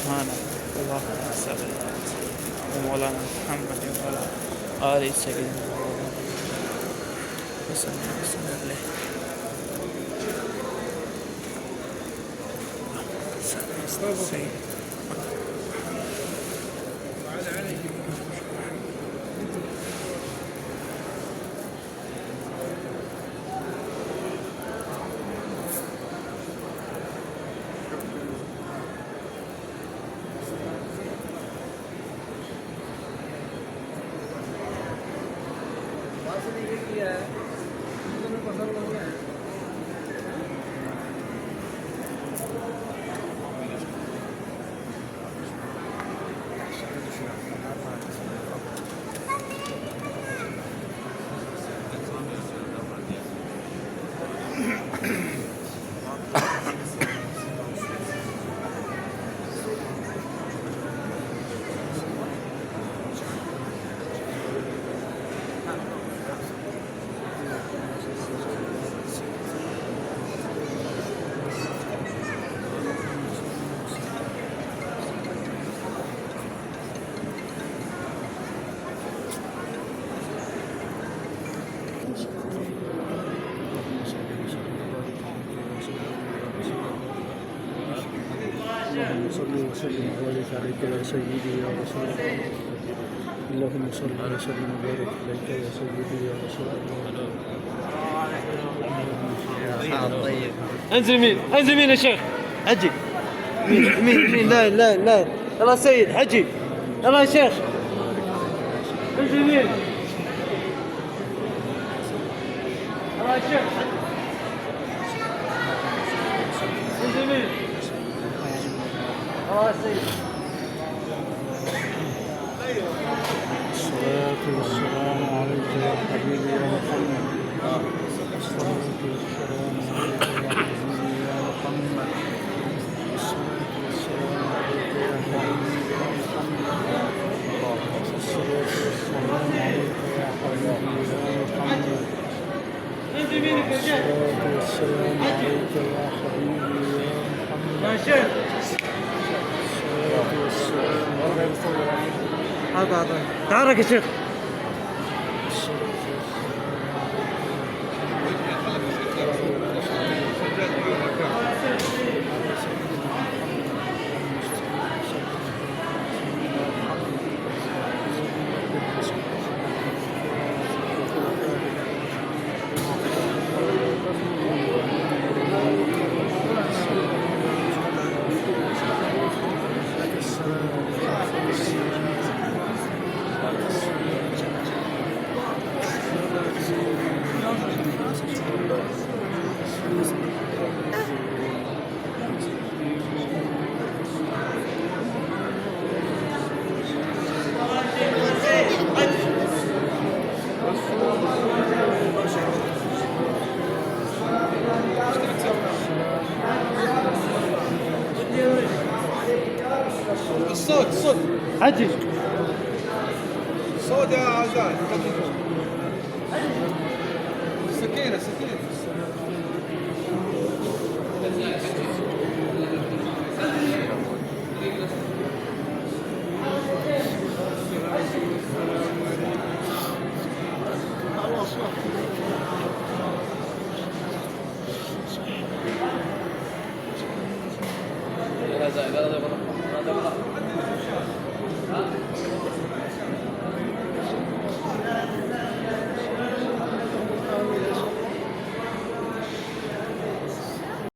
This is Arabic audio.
سبحانك اللهم صل على مولانا محمد وعلى آل سيدنا وسلم عليه. سيد اللهم صل وسلم وبارك عليك يا سيدي يا رسول الله. اللهم صل وسلم وبارك عليك يا سيدي يا رسول الله. انزل يمين، انزل يمين يا شيخ. حجي يمين يمين، لا لا لا، يلا سيد حجي، يلا يا شيخ انزل يمين، يلا يا شيخ انزل يمين، يلا يا سيد. الصلاة والسلام عليك يا حبيبي يا محمد. الصلاة والسلام عليك يا حبيبي يا محمد. الصلاة والسلام عليك يا حبيبي يا محمد. الصلاة والسلام عليك يا حبيبي يا محمد. انزل يمينك يا شيخ. الصلاة والسلام عليك يا حبيبي يا محمد. يا شيخ الصلاة والسلام عليك هذا تعالك يا شيخ. الصوت حجي صوت يا عزاز. سكينة لا